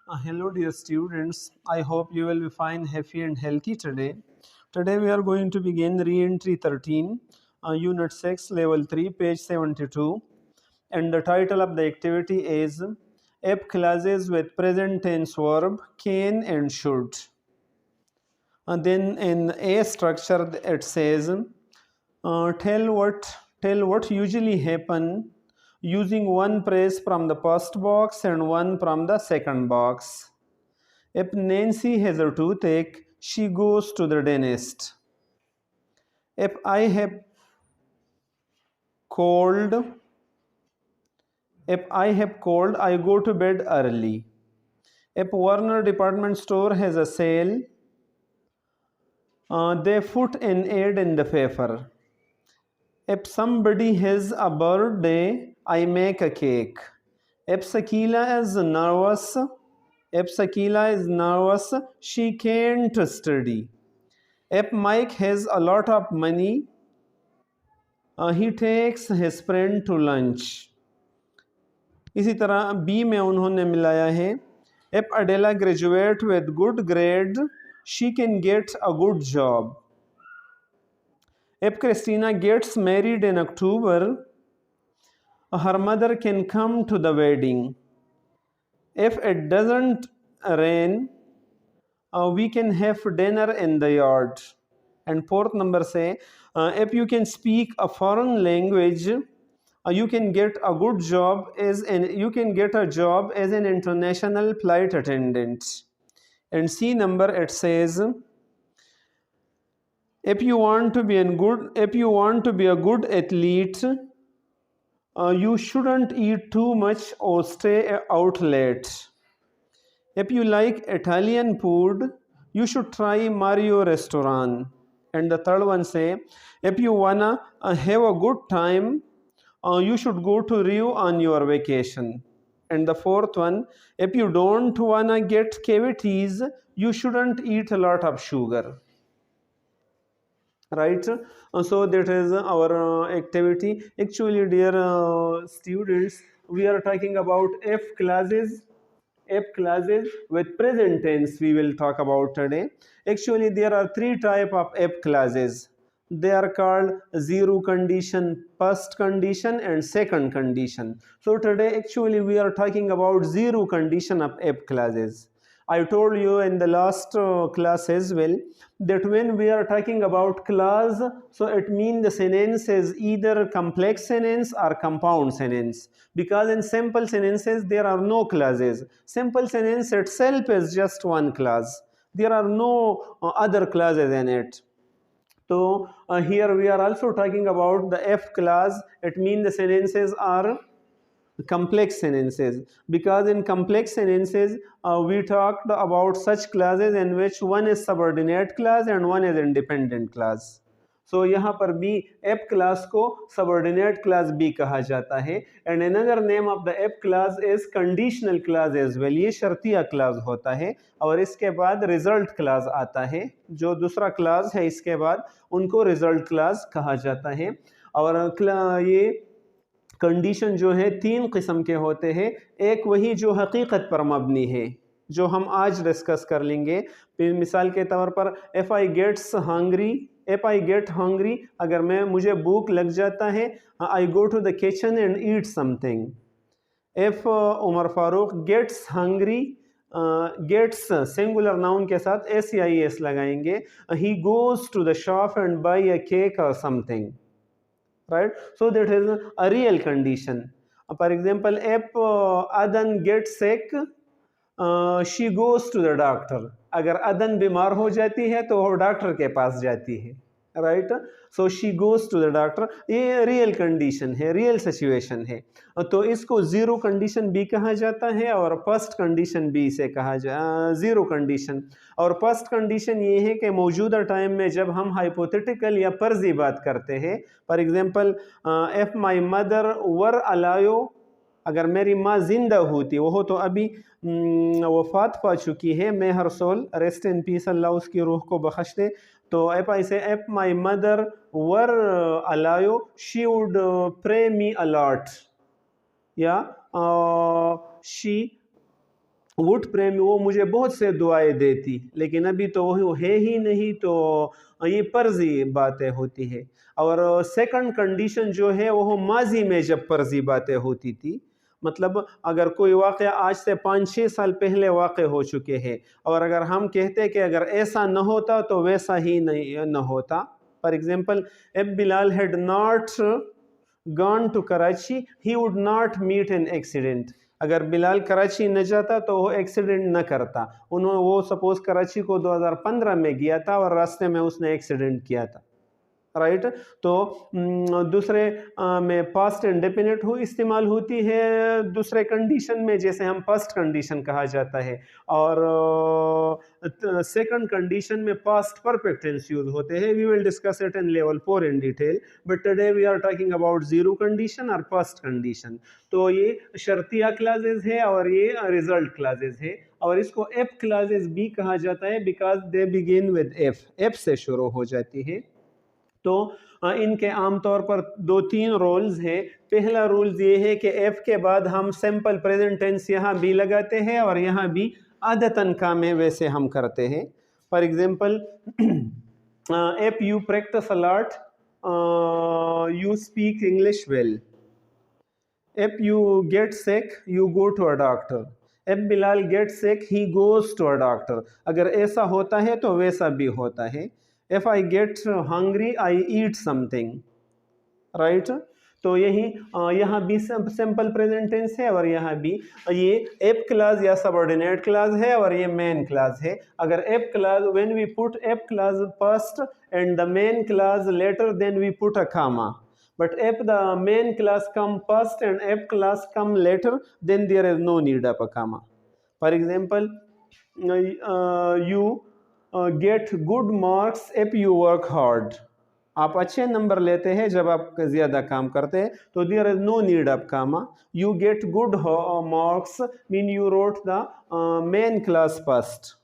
Hello, dear students. I hope you will be fine, happy, and healthy today. Today, we are going to begin re-entry 13, Unit 6, Level 3, page 72. And the title of the activity is App Classes with Present Tense Verb, Can and Should. And then in A structure, it says, tell what usually happen using one phrase from the first box and one from the second box. If Nancy has a toothache, she goes to the dentist. If I have cold, I go to bed early. If Warner department store has a sale, they put an ad in the paper. If somebody has a birthday, I make a cake. If Sakila is nervous, she can't study. If Mike has a lot of money, he takes his friend to lunch. इसी तरह B में उन्होंने मिलाया है if Adela graduate with good grade, she can get a good job. If Christina gets married in October, her mother can come to the wedding. If it doesn't rain, we can have dinner in the yard. And fourth number say, if you can speak a foreign language, you can get a good job you can get a job as an international flight attendant. And C number, it says, if you want to be a good athlete, you shouldn't eat too much or stay out late. If you like Italian food, you should try Mario restaurant. And the third one say, if you wanna have a good time, you should go to Rio on your vacation. And the fourth one, if you don't wanna get cavities, you shouldn't eat a lot of sugar. Right? So that is our activity. Actually, dear students, we are talking about F classes with present tense we will talk about today. Actually, there are three type of F classes. They are called zero condition, first condition, and second condition. So today actually we are talking about zero condition of F classes. I told you in the last class as well that when we are talking about class, so it means the sentence is either complex sentence or compound sentence, because in simple sentences there are no clauses. Simple sentence itself is just one clause. There are no other clauses in it. So here we are also talking about the F clause. It means the sentences are complex sentences, because in complex sentences we talked about such clauses in which one is subordinate clause and one is independent clause. So यहाँ पर भी F clause को subordinate clause भी कहा जाता है. And another name of the F clause is conditional clause as well. ये शर्तिया clause होता है और इसके बाद result clause आता है. जो दूसरा clause है इसके बाद उनको result clause कहा जाता है. और ये कंडीशन जो है तीन किस्म के होते हैं. एक वही जो हकीकत पर मबनी है, जो हम आज डिस्कस कर लेंगे. मिसाल के तौर पर इफ़ आई गेट हंग्री, अगर मुझे भूख लग जाता है, I go to the kitchen and eat something. If Umar Farooq gets hungry, gets singular noun के साथ SEIS लगाएंगे. He goes to the shop and buy a cake or something. Right? So that is a real condition. For example, if Adan gets sick, she goes to the doctor. अगर अदन बीमार हो जाती है तो वो डॉक्टर के पास जाती है. Right? So she goes to the doctor. ये रियल कंडीशन है, रियल सिचुएशन है. तो इसको ज़ीरो कंडीशन भी कहा जाता है और फर्स्ट कंडीशन भी इसे कहा ज़ीरो कंडीशन. और फर्स्ट कंडीशन ये है कि मौजूदा टाइम में जब हम हाइपोथेटिकल या फर्जी बात करते हैं, for example if my mother were alive, अगर मेरी माँ जिंदा होती, वो तो अभी वफ़ात पा चुकी है, may her soul rest in peace, Allah उसकी रूह को बख्श दे. तो if I say if my mother were alive, she would pray me a lot, या शी वुड प्रे मी, वो मुझे बहुत से दुआएं देती, लेकिन अभी तो वो है ही नहीं, तो ये पर्जी बातें होती है। और सेकंड कंडीशन जो है वो माजी में जब पर्जी बातें होती थी, मतलब अगर कोई वाक़या आज से 5-6 साल पहले वाक़ हो चुके हैं, और अगर हम कहते कि अगर ऐसा न होता तो वैसा ही नहीं न होता। For example, if Bilal had not gone to Karachi he would not meet an accident. अगर बिलाल कराची न जाता तो वो एक्सीडेंट न करता। उन्होंने वो सपोज कराची को 2015 में गया था और रास्ते में उसने एक्सीडेंट किया था, राइट। तो दूसरे में पास्ट इंडेफिनिट हो इस्तेमाल होती है दूसरे कंडीशन में, जैसे हम फर्स्ट कंडीशन कहा जाता है, और सेकंड कंडीशन में पास्ट परफेक्ट टेंस यूज होते हैं। We will discuss it in level 4 in detail, but today we are talking about zero condition और फर्स्ट कंडीशन। तो ये शर्तिया क्लासेस है और ये रिजल्ट क्लासेस है, और इसको एफ क्लासेस भी कहा जाता है because they begin with F से शुरू हो जाती है। तो इनके आमतौर पर 2-3 रूल्स हैं। पहला रूल्स ये है कि एफ के बाद हम सिंपल प्रेजेंट टेंस यहाँ भी लगाते हैं और यहाँ भी आदतन काम है वैसे हम करते हैं। For example, F you practice a lot, you speak English well. If you get sick, you go to a doctor. If Bilal gets sick, he goes to a doctor. अगर ऐसा होता है तो वैसा भी होता है। If I get hungry, I eat something. Right? तो यही यहाँ भी सिंपल प्रेजेंट टेंस है और यहाँ भी ये एप क्लास या सबऑर्डिनेट क्लास है और ये मेन क्लास है। अगर if clause, when we put if clause first and the main clause later, then we put a comma. But if the main class come first and if class come later, then there is no need of a comma. For example, you get good marks if you work hard. आप अच्छे number लेते हैं जब आप ज़्यादा काम करते हैं, तो there is no need of comma. You get good marks mean you wrote the main clause first.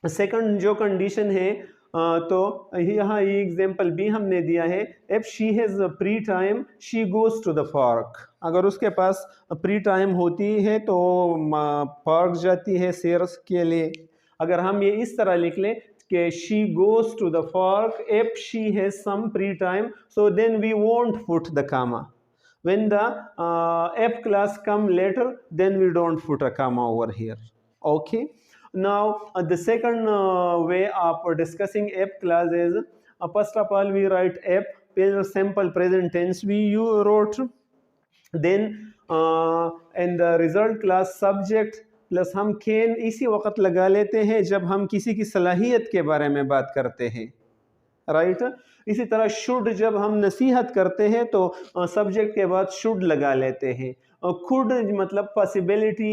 Second जो कंडीशन है, तो यहाँ ये एग्जाम्पल भी हमने दिया है, if she has free time she goes to the park. अगर उसके पास प्री टाइम होती है तो पार्क जाती है सैर के लिए। अगर हम ये इस तरह लिख लें कि she goes to the park if she has some free time, so then we won't put the comma. When the if clause come later, then we don't put a comma over here. Okay, now the second way of discussing app class is, first of all we write app in simple present tense you wrote, then in the result class subject plus हम can इसी वक्त लगा लेते हैं जब हम किसी की सलाहियत के बारे में बात करते हैं, राइट। इसी तरह शुड जब हम नसीहत करते हैं तो सब्जेक्ट के बाद शुड लगा लेते हैं। खुड मतलब पॉसिबिलिटी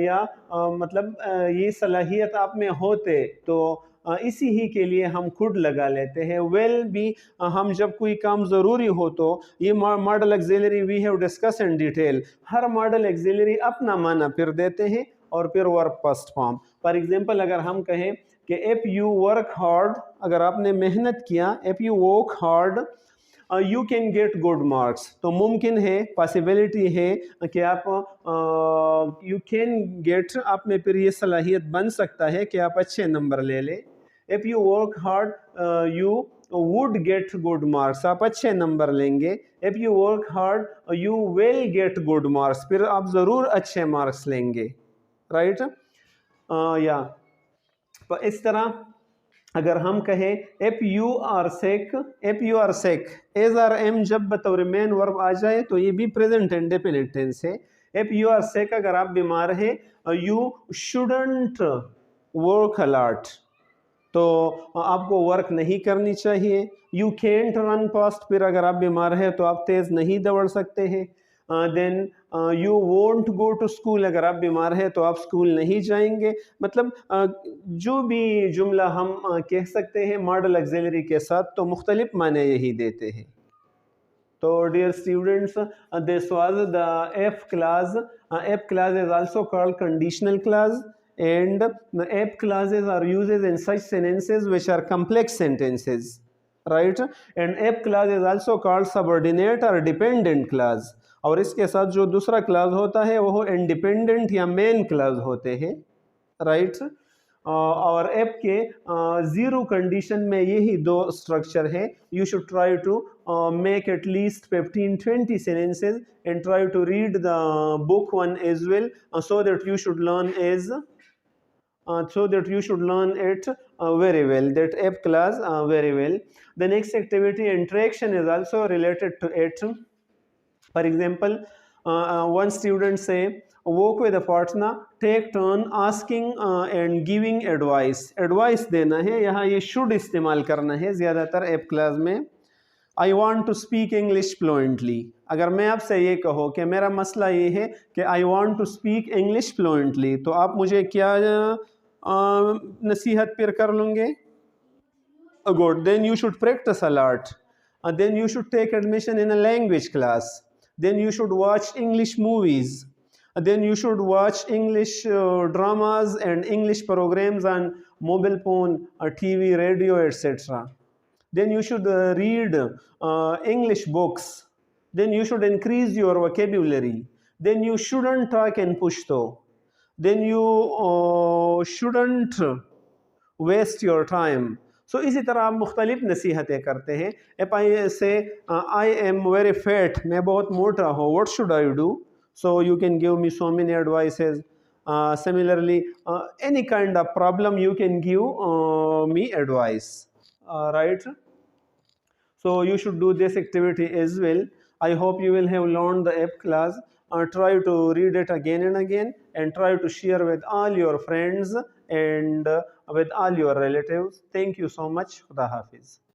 या मतलब ये सलाहियत आप में होते, तो इसी ही के लिए हम खुड लगा लेते हैं। वेल भी हम जब कोई काम ज़रूरी हो तो ये model auxiliary we have discuss in detail. हर मॉडल एक्सिलरी अपना माना फिर देते हैं और फिर verb first form. For example, अगर हम कहें कि इफ़ यू वर्क हार्ड, अगर आपने मेहनत किया, if you work hard you can get good marks, तो मुमकिन है, पॉसिबिलिटी है कि आप यू कैन गेट, आप में फिर ये सलाहियत बन सकता है कि आप अच्छे नंबर ले लें। If you work hard you would get good marks, आप अच्छे नंबर लेंगे। If you work hard you will get good marks, फिर आप ज़रूर अच्छे मार्क्स लेंगे, राइट। या इस तरह अगर हम कहें if you are sick, if you are sick, is are am जब बतौर मेन वर्ब आ जाए तो ये भी प्रेजेंट इंडेफिनिट टेंस है। इफ़ यू आर सिक, अगर आप बीमार हैं, you shouldn't work a lot, तो आपको वर्क नहीं करनी चाहिए। यू कैंट रन फास्ट, फिर अगर आप बीमार हैं तो आप तेज़ नहीं दौड़ सकते हैं। Then you won't go to school, अगर आप बीमार हैं तो आप स्कूल नहीं जाएंगे। मतलब जो भी जुमला हम कह सकते हैं मॉडल एक्सिलरी के साथ, तो मुख्तलिफ माने यही देते हैं। तो dear students, this was the if clause. If clause is also called conditional clause, and the app clauses are used in such sentences which are complex sentences, right. And app clause is also called subordinate or dependent clause. और इसके साथ जो दूसरा class होता है वो independent या main class होते हैं, राइट। और ऐप के ज़ीरो कंडीशन में यही दो स्ट्रक्चर है। You should try to make at least 15-20 sentences and try to read the book one as well, so that you should learn it very well, that app class very well. The next activity, interaction, is also related to it. For example, one student say, work with a partner, take turn asking and giving advice. Advice देना है, यहाँ ये should इस्तेमाल करना है ज़्यादातर if clause में। I want to speak English fluently. अगर मैं आपसे ये कहो कि मेरा मसला ये है कि I want to speak English fluently, तो आप मुझे क्या नसीहत फिर कर लूँगे? Good, then you should practise a lot, then you should take admission in a language class, then you should watch English movies, then you should watch English dramas and English programs on mobile phone, TV, radio, etc. Then you should read English books, then you should increase your vocabulary, then you shouldn't talk in Pushto, then you shouldn't waste your time. So इसी तरह आप मुख्तलिफ नसीहतें करते हैं। If I से I am very fat, मैं बहुत मोटा हूँ, what should I do? So you can give me so many advices. Similarly, any kind of problem you can give me advice, right? So you should do this activity as well. I hope you will have learned the app class. Try to read it again and again, and try to share with all your friends and with all your relatives. Thank you so much. Khuda Hafiz.